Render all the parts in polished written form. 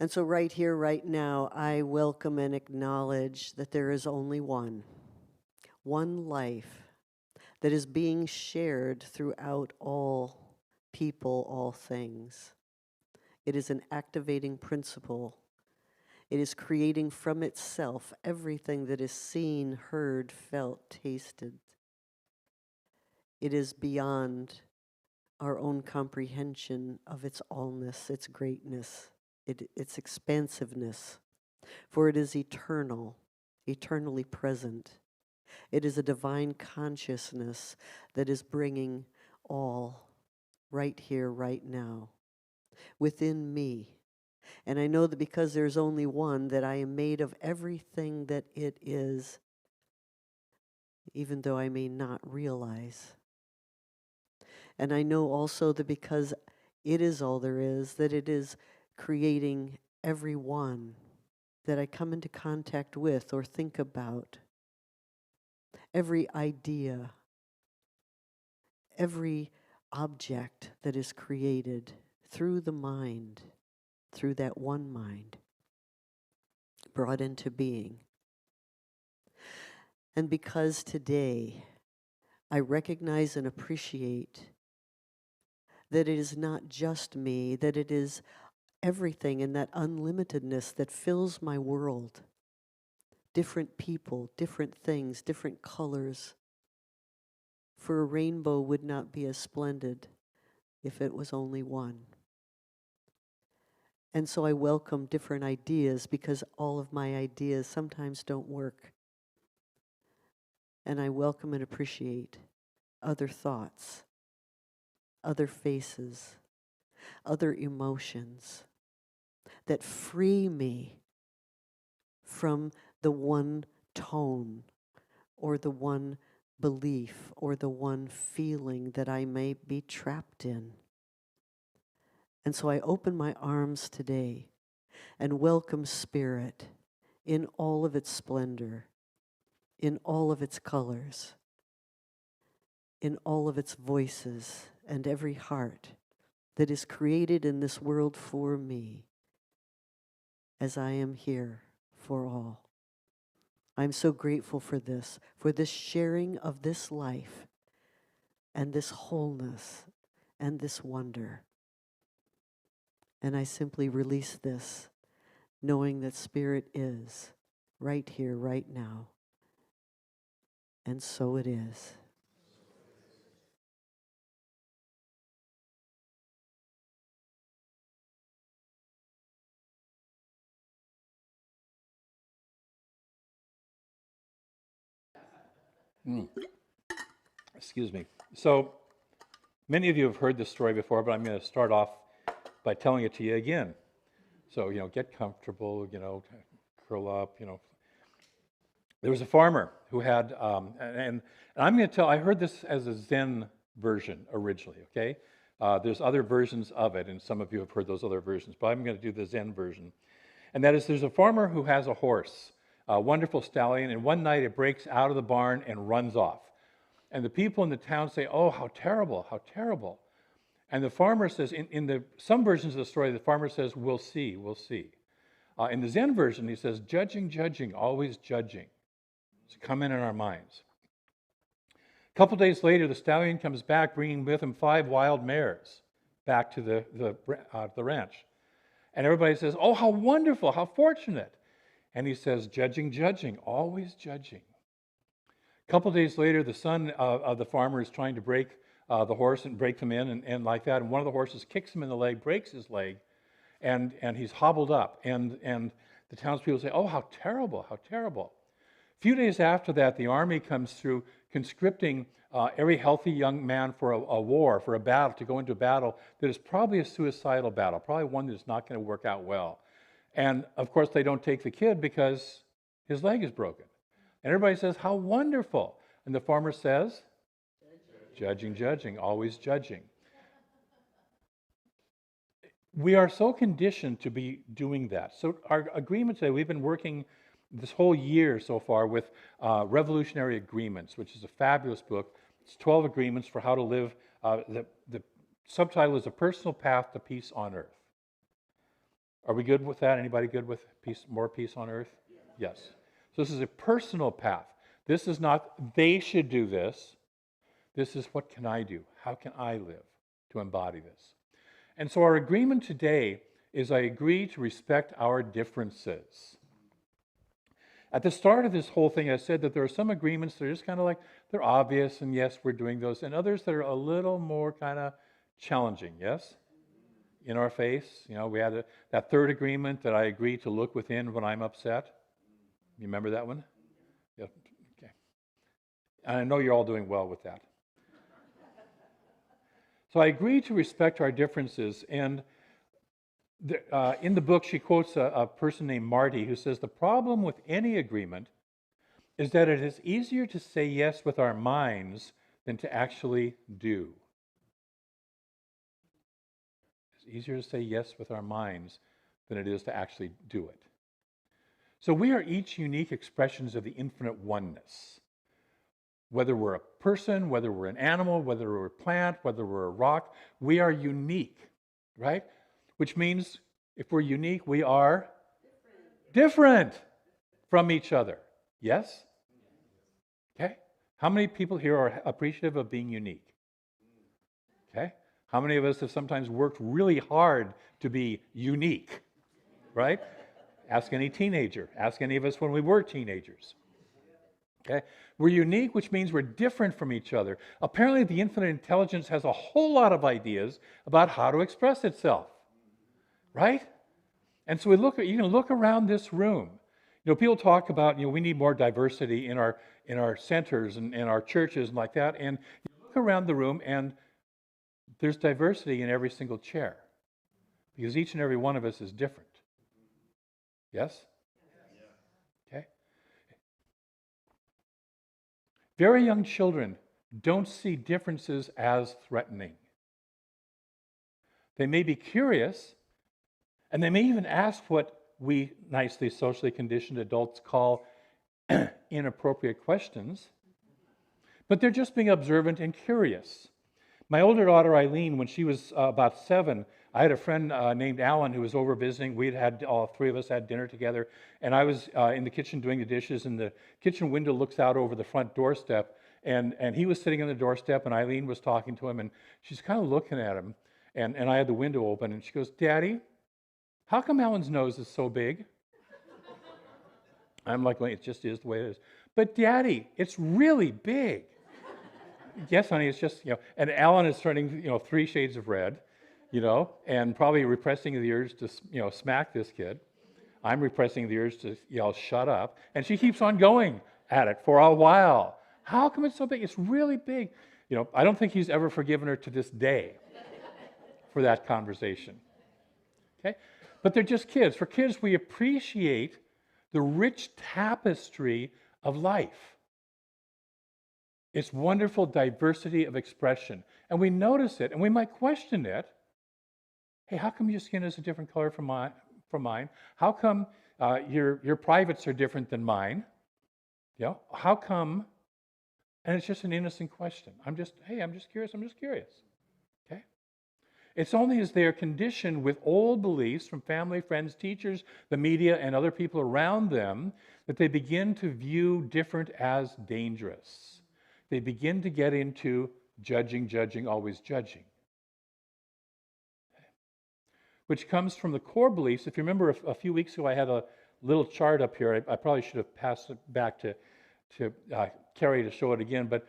And so, right here, right now, I welcome and acknowledge that there is only one life that is being shared throughout all people, all things. It is an activating principle. It is creating from itself everything that is seen, heard, felt, tasted. It is beyond our own comprehension of its allness, its greatness, its expansiveness, for it is eternal, eternally present. It is a divine consciousness that is bringing all right here, right now, within me. And I know that because there's only one, that I am made of everything that it is, even though I may not realize. And I know also that because it is all there is, that it is creating every one that I come into contact with or think about, every idea, every object that is created through the mind, through that one mind, brought into being. And because today I recognize and appreciate that it is not just me, that it is everything in that unlimitedness that fills my world. Different people, different things, different colors. For a rainbow would not be as splendid if it was only one. And so I welcome different ideas because all of my ideas sometimes don't work. And I welcome and appreciate other thoughts, other faces, other emotions that free me from the one tone or the one belief or the one feeling that I may be trapped in. And so I open my arms today and welcome Spirit in all of its splendor, in all of its colors, in all of its voices, and every heart that is created in this world for me, as I am here for all. I'm so grateful for this sharing of this life and this wholeness and this wonder. And I simply release this, knowing that Spirit is right here, right now. And so it is. Excuse me. So many of you have heard this story before, but I'm going to start off by telling it to you again. So, get comfortable, curl up, There was a farmer who had, and I'm going to tell, I heard this as a Zen version originally, okay? There's other versions of it, and some of you have heard those other versions, but I'm going to do the Zen version. And that is, there's a farmer who has a horse, a wonderful stallion, and one night it breaks out of the barn and runs off. And the people in the town say, "Oh, how terrible, how terrible." And the farmer says, in some versions of the story, the farmer says, "We'll see, we'll see." In the Zen version, he says, "Judging, judging, always judging." It's come in our minds. A couple days later, the stallion comes back, bringing with him 5 wild mares back to the ranch. And everybody says, "Oh, how wonderful, how fortunate." And he says, "Judging, judging, always judging." A couple days later, the son of the farmer is trying to break the horse and break him in and like that. And one of the horses kicks him in the leg, breaks his leg, and he's hobbled up. And the townspeople say, "Oh, how terrible, how terrible." A few days after that, the army comes through conscripting every healthy young man for a war, for a battle, to go into a battle that is probably a suicidal battle, probably one that's not going to work out well. And of course, they don't take the kid because his leg is broken. And everybody says, "How wonderful." And the farmer says, "Judging, judging, always judging." We are so conditioned to be doing that. So our agreement today, we've been working this whole year so far with Revolutionary Agreements, which is a fabulous book. It's 12 agreements for how to live. The subtitle is A Personal Path to Peace on Earth. Are we good with that? Anybody good with peace, more peace on earth? Yes. So this is a personal path. This is not, they should do this. This is, what can I do? How can I live to embody this? And so our agreement today is, I agree to respect our differences. At the start of this whole thing, I said that there are some agreements that are just kind of like, they're obvious, and yes, we're doing those, and others that are a little more kind of challenging, yes? In our face. We had that third agreement that I agree to look within when I'm upset. You remember that one? Yeah. Okay. And I know you're all doing well with that. So I agree to respect our differences, and in the book she quotes a person named Marty who says, the problem with any agreement is that it is easier to say yes with our minds than to actually do. It's easier to say yes with our minds than it is to actually do it. So we are each unique expressions of the infinite oneness. Whether we're a person, whether we're an animal, whether we're a plant, whether we're a rock, we are unique, right? Which means if we're unique, we are different from each other. Yes? Okay? How many people here are appreciative of being unique? Okay? How many of us have sometimes worked really hard to be unique? Right? Ask any teenager. Ask any of us when we were teenagers. Okay? We're unique, which means we're different from each other. Apparently, the infinite intelligence has a whole lot of ideas about how to express itself. Right? And so you can look around this room. People talk about, we need more diversity in our centers and in our churches and like that. And you look around the room and there's diversity in every single chair. Because each and every one of us is different. Yes? Okay? Very young children don't see differences as threatening. They may be curious, and they may even ask what we nicely socially conditioned adults call inappropriate questions, but they're just being observant and curious. My older daughter Eileen, when she was about 7, I had a friend named Alan who was over visiting. All three of us had dinner together, and I was in the kitchen doing the dishes, and the kitchen window looks out over the front doorstep, and he was sitting on the doorstep, and Eileen was talking to him, and she's kind of looking at him, and I had the window open, and she goes, "Daddy, how come Alan's nose is so big?" I'm like, well, it just is the way it is. "But Daddy, it's really big." "Yes, honey, it's just, and Alan is turning, 3 shades of red, and probably repressing the urge to, smack this kid. I'm repressing the urge to yell, "Shut up." And she keeps on going at it for a while. "How come it's so big? It's really big." I don't think he's ever forgiven her to this day for that conversation. Okay? But they're just kids. For kids, we appreciate the rich tapestry of life. It's wonderful diversity of expression. And we notice it, and we might question it. "Hey, how come your skin is a different color from mine? How come your privates are different than mine? How come?" And it's just an innocent question. I'm just curious. Okay? It's only as they are conditioned with old beliefs from family, friends, teachers, the media, and other people around them that they begin to view different as dangerous. They begin to get into judging, always judging. Which comes from the core beliefs. If you remember a few weeks ago, I had a little chart up here. I probably should have passed it back to Carrie to show it again. But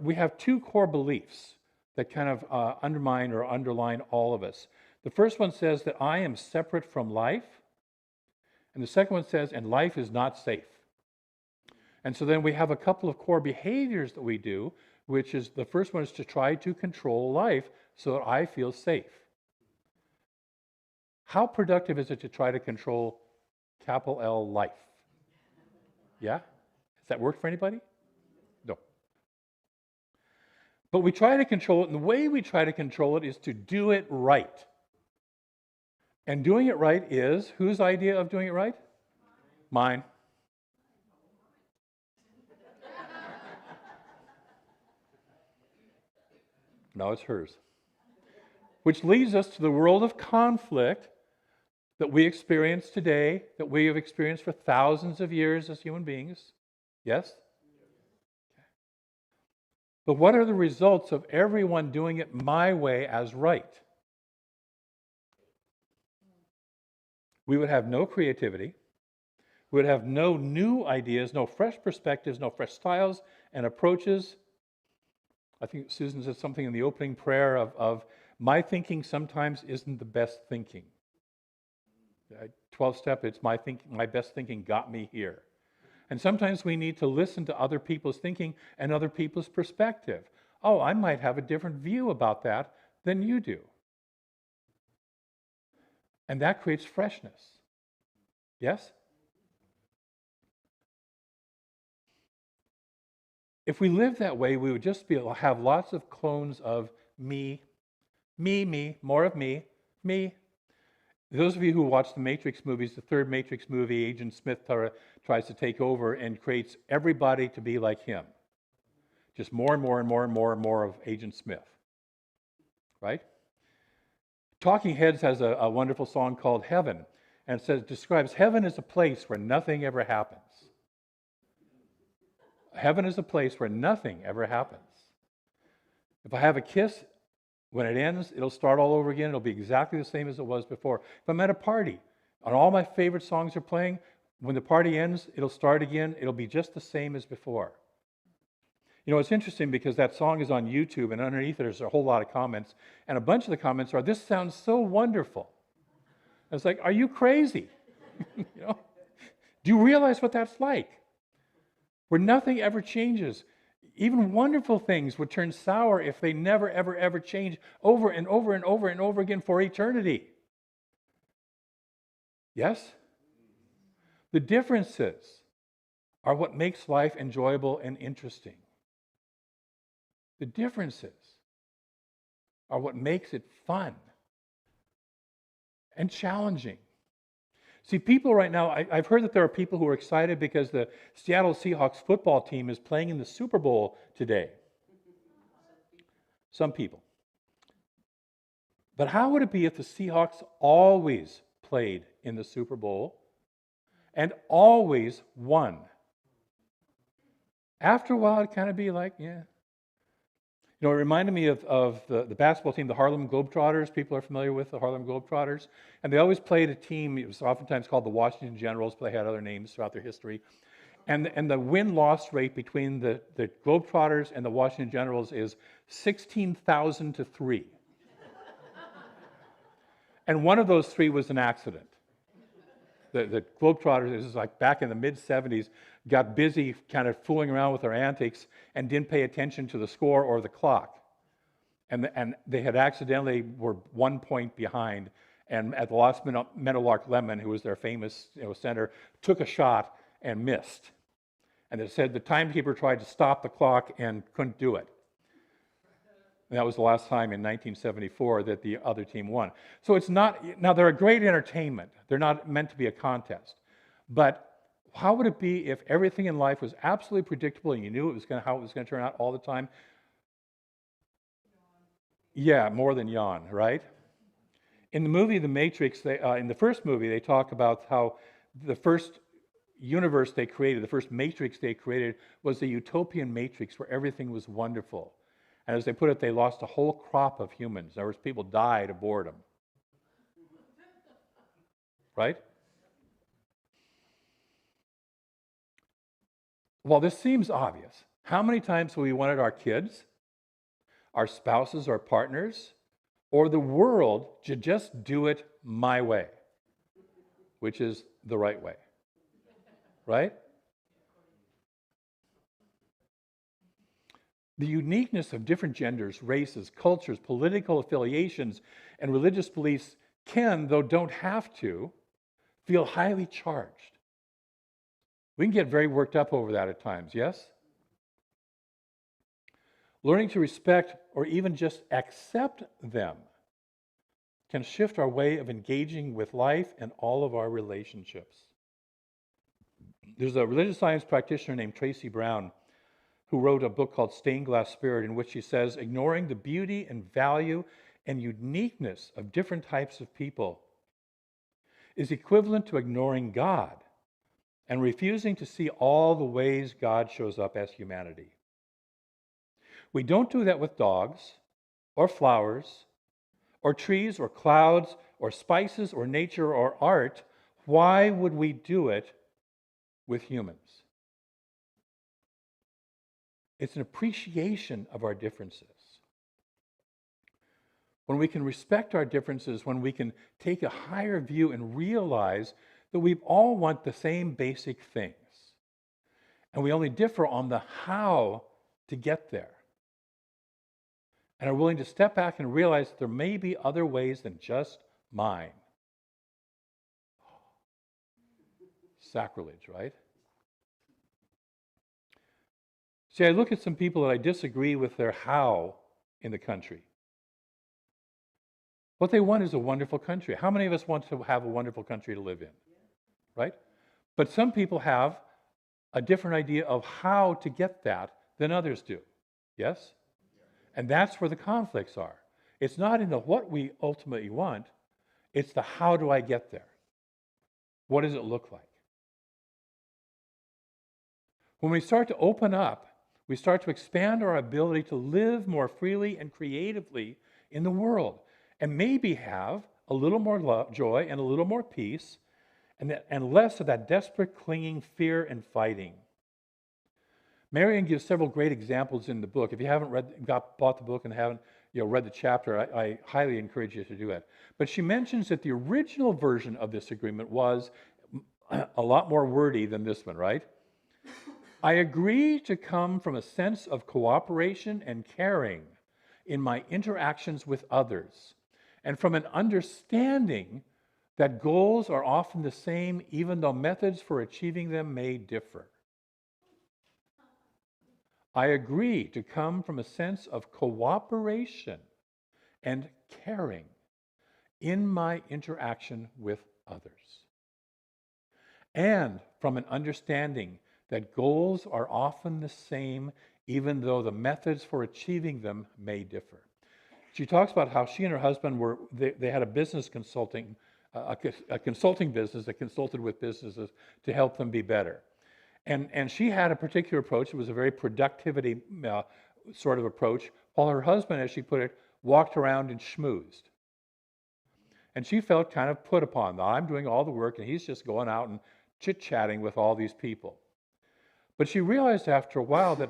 we have 2 core beliefs that kind of undermine or underline all of us. The first one says that I am separate from life. And the second one says, and life is not safe. And so then we have a couple of core behaviors that we do, which is the first one is to try to control life so that I feel safe. How productive is it to try to control capital L life? Yeah? Does that work for anybody? No. But we try to control it, and the way we try to control it is to do it right. And doing it right is, whose idea of doing it right? Mine. No, it's hers. Which leads us to the world of conflict, that we experience today, that we have experienced for thousands of years as human beings. Yes? But what are the results of everyone doing it my way as right? We would have no creativity. We would have no new ideas, no fresh perspectives, no fresh styles and approaches. I think Susan said something in the opening prayer of my thinking sometimes isn't the best thinking. 12-step, it's my best thinking got me here. And sometimes we need to listen to other people's thinking and other people's perspective. Oh, I might have a different view about that than you do. And that creates freshness. Yes? If we lived that way, we would just have lots of clones of me, more of me. Those of you who watch the Matrix movies, the third Matrix movie, Agent Smith tries to take over and creates everybody to be like him. Just more and more and more and more and more of Agent Smith. Right? Talking Heads has a wonderful song called Heaven, and it describes heaven as a place where nothing ever happens. Heaven is a place where nothing ever happens. If I have a kiss, when it ends, it'll start all over again. It'll be exactly the same as it was before. If I'm at a party and all my favorite songs are playing, when the party ends, it'll start again. It'll be just the same as before. You know, it's interesting because that song is on YouTube, and underneath there's a whole lot of comments. And a bunch of the comments are, "This sounds so wonderful." And it's like, are you crazy? You know? Do you realize what that's like? Where nothing ever changes. Even wonderful things would turn sour if they never, ever, ever change over and over and over and over again for eternity. Yes? The differences are what makes life enjoyable and interesting. The differences are what makes it fun and challenging. See, people right now, I've heard that there are people who are excited because the Seattle Seahawks football team is playing in the Super Bowl today. Some people. But how would it be if the Seahawks always played in the Super Bowl and always won? After a while, it'd kind of be like, yeah. You know, it reminded me of the basketball team, the Harlem Globetrotters. People are familiar with the Harlem Globetrotters. And they always played a team, it was oftentimes called the Washington Generals, but they had other names throughout their history. And the win-loss rate between the Globetrotters and the Washington Generals is 16,000 to 3. And one of those 3 was an accident. The Globetrotters, this is like back in the mid-'70s, got busy kind of fooling around with their antics and didn't pay attention to the score or the clock. And they had accidentally were 1 point behind. And at the last minute, Meadowlark Lemon, who was their famous center, took a shot and missed. And they said the timekeeper tried to stop the clock and couldn't do it. And that was the last time in 1974 that the other team won. So it's not, now they're a great entertainment. They're not meant to be a contest. But how would it be if everything in life was absolutely predictable and you knew how it was going to turn out all the time? Yeah, more than yawn, right? In the movie The Matrix, in the first movie, they talk about how the first universe they created, the first matrix they created, was a utopian matrix where everything was wonderful. And as they put it, they lost a whole crop of humans. In other words, people died of boredom. Right? Well, this seems obvious. How many times have we wanted our kids, our spouses, our partners, or the world to just do it my way, which is the right way? Right? The uniqueness of different genders, races, cultures, political affiliations, and religious beliefs can, though don't have to, feel highly charged. We can get very worked up over that at times, yes? Learning to respect or even just accept them can shift our way of engaging with life and all of our relationships. There's a religious science practitioner named Tracy Brown who wrote a book called Stained Glass Spirit, in which she says, ignoring the beauty and value and uniqueness of different types of people is equivalent to ignoring God and refusing to see all the ways God shows up as humanity. We don't do that with dogs or flowers or trees or clouds or spices or nature or art. Why would we do it with humans? It's an appreciation of our differences. When we can respect our differences, when we can take a higher view and realize that we all want the same basic things, and we only differ on the how to get there, and are willing to step back and realize that there may be other ways than just mine. Sacrilege, right? See, I look at some people that I disagree with their how in the country. What they want is a wonderful country. How many of us want to have a wonderful country to live in? Right? But some people have a different idea of how to get that than others do. Yes? And that's where the conflicts are. It's not in the what we ultimately want, it's the how do I get there? What does it look like? When we start to open up, we start to expand our ability to live more freely and creatively in the world, and maybe have a little more love, joy and a little more peace, and less of that desperate clinging, fear, and fighting. Marion gives several great examples in the book. If you haven't bought the book and haven't read the chapter, I highly encourage you to do it. But she mentions that the original version of this agreement was a lot more wordy than this one, right? I agree to come from a sense of cooperation and caring in my interactions with others, and from an understanding that goals are often the same even though methods for achieving them may differ. I agree to come from a sense of cooperation and caring in my interaction with others, and from an understanding that goals are often the same even though the methods for achieving them may differ. She talks about how she and her husband they had a business consulting, a consulting business that consulted with businesses to help them be better. And she had a particular approach. It was a very productivity sort of approach, while her husband, as she put it, walked around and schmoozed. And she felt kind of put upon. I'm doing all the work, and he's just going out and chit-chatting with all these people. But she realized after a while that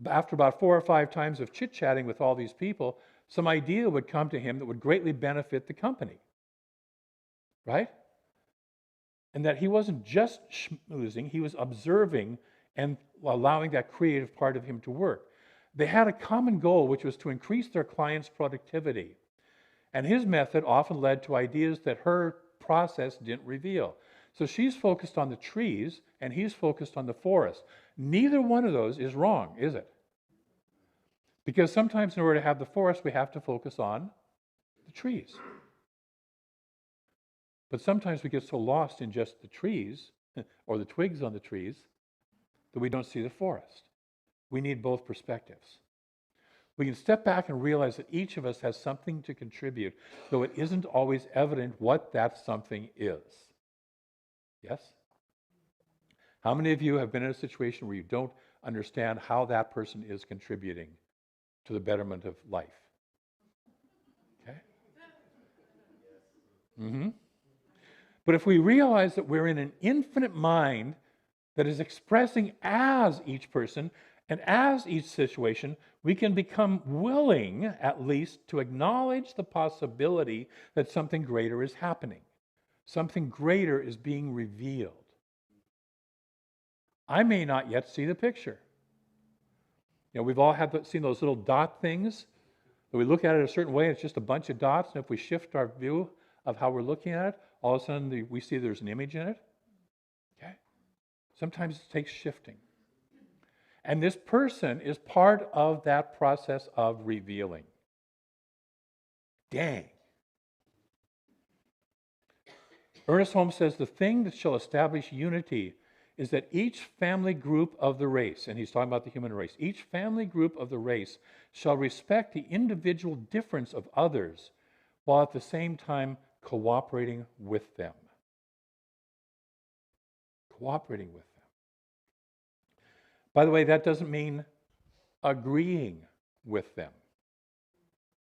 after about 4 or 5 times of chit-chatting with all these people, some idea would come to him that would greatly benefit the company. Right? And that he wasn't just schmoozing, he was observing and allowing that creative part of him to work. They had a common goal, which was to increase their clients' productivity. And his method often led to ideas that her process didn't reveal. So she's focused on the trees, and he's focused on the forest. Neither one of those is wrong, is it? Because sometimes in order to have the forest, we have to focus on the trees. But sometimes we get so lost in just the trees, or the twigs on the trees, that we don't see the forest. We need both perspectives. We can step back and realize that each of us has something to contribute, though it isn't always evident what that something is. Yes? How many of you have been in a situation where you don't understand how that person is contributing to the betterment of life? Okay? Mm-hmm. But if we realize that we're in an infinite mind that is expressing as each person and as each situation, we can become willing, at least, to acknowledge the possibility that something greater is happening. Something greater is being revealed. I may not yet see the picture. We've all seen those little dot things. We look at it a certain way, it's just a bunch of dots, and if we shift our view of how we're looking at it, all of a sudden we see there's an image in it. Okay? Sometimes it takes shifting. And this person is part of that process of revealing. Dang. Ernest Holmes says, the thing that shall establish unity is that each family group of the race, and he's talking about the human race, each family group of the race shall respect the individual difference of others while at the same time cooperating with them. cooperating with them. By the way, that doesn't mean agreeing with them,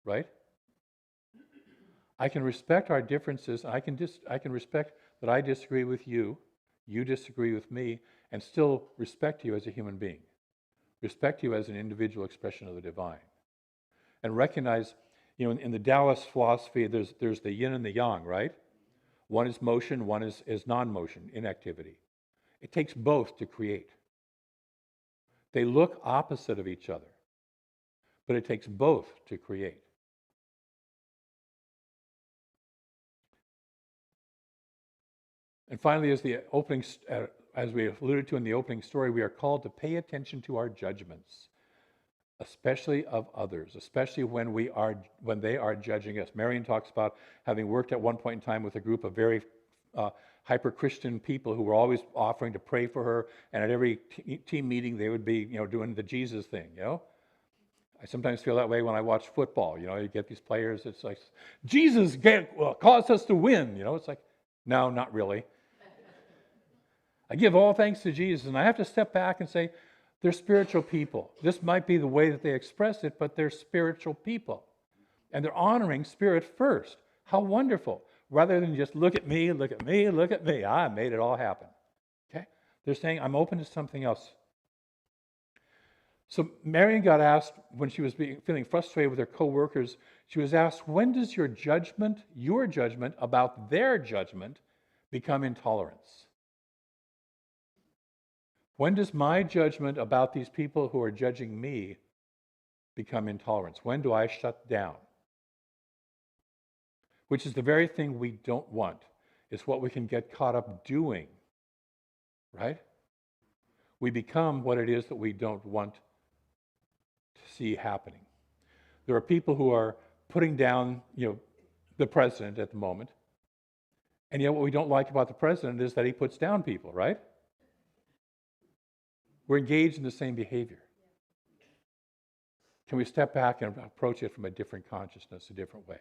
right? I can respect our differences. I can respect that I disagree with you, you disagree with me, and still respect you as a human being. Respect you as an individual expression of the divine. And recognize, in the Taoist philosophy, there's the yin and the yang, right? One is motion, one is non-motion, inactivity. It takes both to create. They look opposite of each other, but it takes both to create. And finally, as we alluded to in the opening story, we are called to pay attention to our judgments, especially of others, especially when they are judging us. Marion talks about having worked at one point in time with a group of very hyper-Christian people who were always offering to pray for her, and at every team meeting they would be, doing the Jesus thing, I sometimes feel that way when I watch football. You get these players, it's like, Jesus caused us to win. It's like, no, not really. I give all thanks to Jesus, and I have to step back and say, they're spiritual people. This might be the way that they express it, but they're spiritual people. And they're honoring Spirit first. How wonderful. Rather than just look at me, look at me, look at me. I made it all happen. Okay? They're saying, I'm open to something else. So Marion got asked, when she was feeling frustrated with her co-workers, she was asked, when does your judgment about their judgment become intolerance? When does my judgment about these people who are judging me become intolerance? When do I shut down? Which is the very thing we don't want. It's what we can get caught up doing, right? We become what it is that we don't want to see happening. There are people who are putting down, the president at the moment, and yet what we don't like about the president is that he puts down people, right? We're engaged in the same behavior. Can we step back and approach it from a different consciousness, a different way?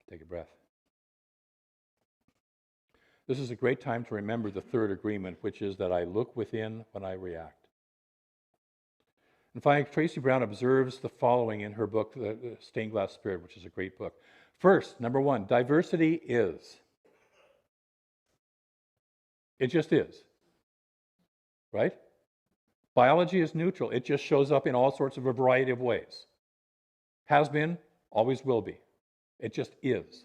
Take a breath. This is a great time to remember the third agreement, which is that I look within when I react. And finally, Tracy Brown observes the following in her book, The Stained Glass Spirit, which is a great book. First, number one, diversity is. It just is. Right? Biology is neutral. It just shows up in all sorts of a variety of ways. Has been, always will be. It just is.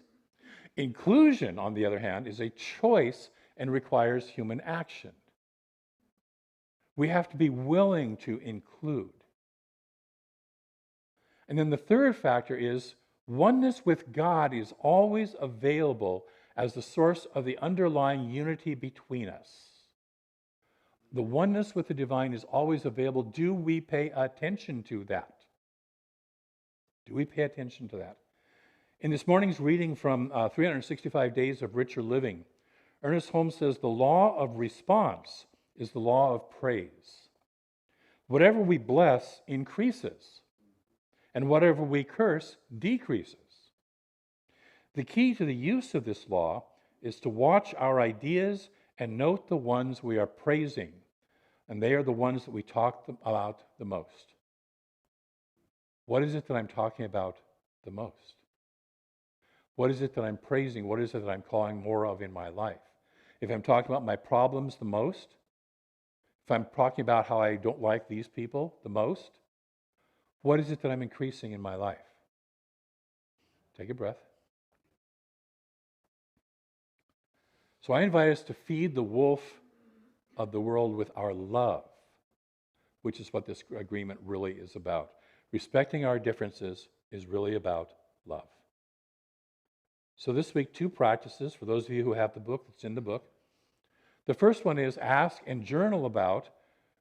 Inclusion, on the other hand, is a choice and requires human action. We have to be willing to include. And then the third factor is oneness with God is always available as the source of the underlying unity between us. The oneness with the divine is always available. Do we pay attention to that? Do we pay attention to that? In this morning's reading from 365 Days of Richer Living, Ernest Holmes says, the law of response is the law of praise. Whatever we bless increases, and whatever we curse decreases. The key to the use of this law is to watch our ideas and note the ones we are praising, and they are the ones that we talk about the most. What is it that I'm talking about the most? What is it that I'm praising? What is it that I'm calling more of in my life? If I'm talking about my problems the most, if I'm talking about how I don't like these people the most, what is it that I'm increasing in my life? Take a breath. So I invite us to feed the wolf of the world with our love, which is what this agreement really is about. Respecting our differences is really about love. So this week, 2 practices for those of you who have the book that's in the book. The first one is ask and journal about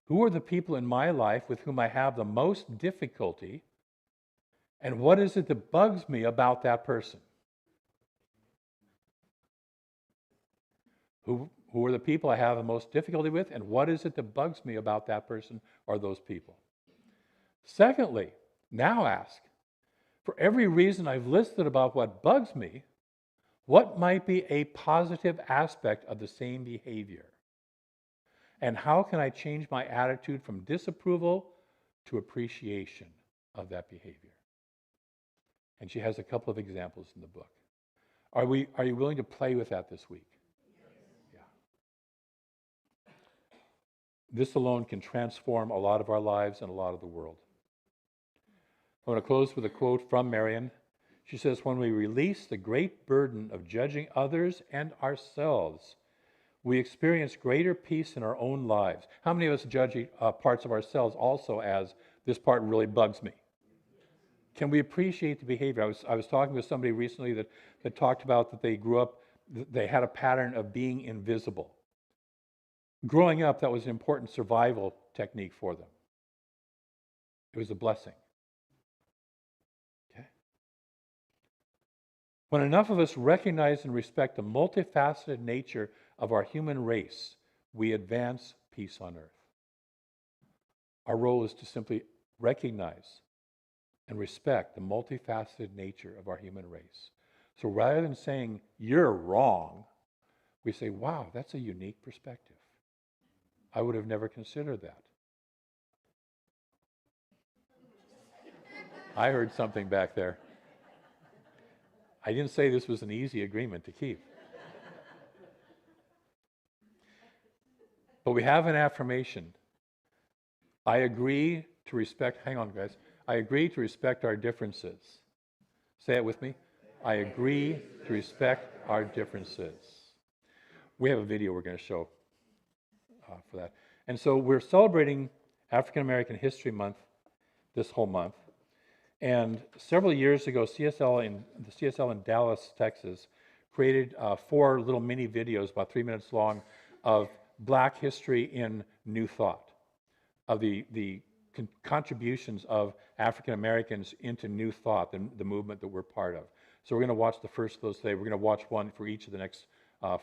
who are the people in my life with whom I have the most difficulty, and what is it that bugs me about that person? Who are the people I have the most difficulty with, and what is it that bugs me about that person or those people? Secondly, now ask, for every reason I've listed about what bugs me, What might be a positive aspect of the same behavior? And how can I change my attitude from disapproval to appreciation of that behavior? And she has a couple of examples in the book. Are you willing to play with that this week? Yeah. This alone can transform a lot of our lives and a lot of the world. I want to close with a quote from Marion. She says, "When we release the great burden of judging others and ourselves, we experience greater peace in our own lives." How many of us judge parts of ourselves also as, this part really bugs me? Can we appreciate the behavior? I was talking with somebody recently that talked about that they grew up, they had a pattern of being invisible. Growing up, that was an important survival technique for them. It was a blessing. Okay. When enough of us recognize and respect the multifaceted nature of our human race, we advance peace on earth. Our role is to simply recognize and respect the multifaceted nature of our human race. So rather than saying, "You're wrong," we say, "Wow, that's a unique perspective. I would have never considered that." I heard something back there. I didn't say this was an easy agreement to keep. But we have an affirmation. I agree to respect, hang on guys, I agree to respect our differences. Say it with me. I agree to respect our differences. We have a video we're going to show for that. And so we're celebrating African American History Month this whole month. And several years ago, the CSL in Dallas, Texas, created 4 little mini videos, about 3 minutes long, of Black history in New Thought, of the contributions of African Americans into New Thought, the movement that we're part of. So we're going to watch the first of those today. We're going to watch one for each of the next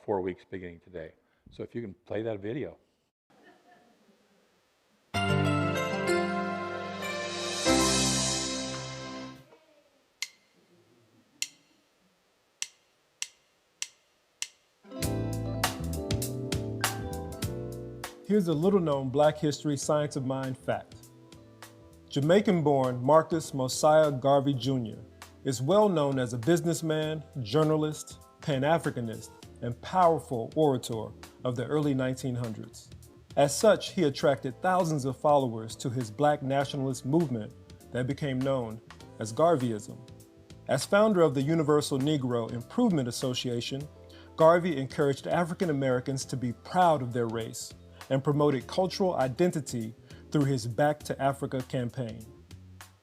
4 weeks beginning today. So if you can play that video. Here's a little-known Black history science of mind fact. Jamaican-born Marcus Mosiah Garvey Jr. is well known as a businessman, journalist, Pan-Africanist, and powerful orator of the early 1900s. As such, he attracted thousands of followers to his Black nationalist movement that became known as Garveyism. As founder of the Universal Negro Improvement Association, Garvey encouraged African Americans to be proud of their race and promoted cultural identity through his Back to Africa campaign.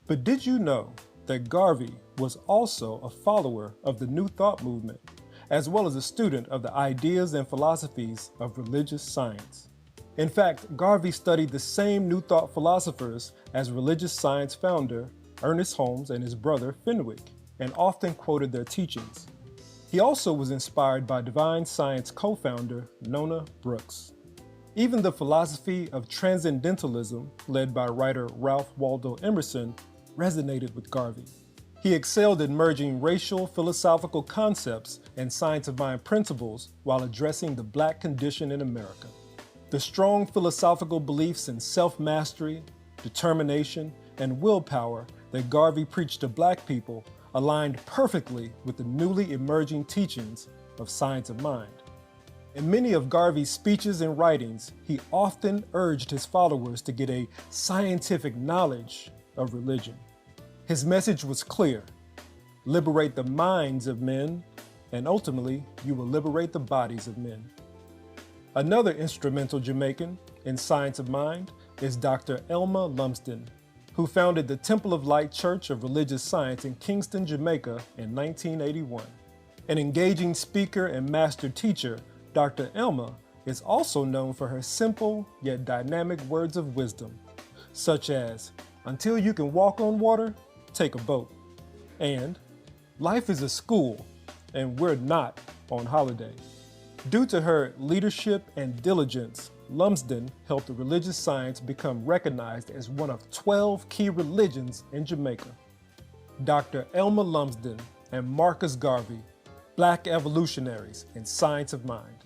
But did you know that Garvey was also a follower of the New Thought movement, as well as a student of the ideas and philosophies of religious science? In fact, Garvey studied the same New Thought philosophers as religious science founder Ernest Holmes and his brother Fenwick, and often quoted their teachings. He also was inspired by Divine Science co-founder Nona Brooks. Even the philosophy of transcendentalism, led by writer Ralph Waldo Emerson, resonated with Garvey. He excelled in merging racial philosophical concepts and science of mind principles while addressing the Black condition in America. The strong philosophical beliefs in self-mastery, determination, and willpower that Garvey preached to Black people aligned perfectly with the newly emerging teachings of science of mind. In many of Garvey's speeches and writings, he often urged his followers to get a scientific knowledge of religion. His message was clear: liberate the minds of men, and ultimately, you will liberate the bodies of men. Another instrumental Jamaican in Science of Mind is Dr. Elma Lumsden, who founded the Temple of Light Church of Religious Science in Kingston, Jamaica in 1981. An engaging speaker and master teacher, Dr. Elma is also known for her simple yet dynamic words of wisdom, such as, "Until you can walk on water, take a boat," and "Life is a school, and we're not on holiday." Due to her leadership and diligence, Lumsden helped religious science become recognized as one of 12 key religions in Jamaica. Dr. Elma Lumsden and Marcus Garvey, Black Evolutionaries in Science of Mind.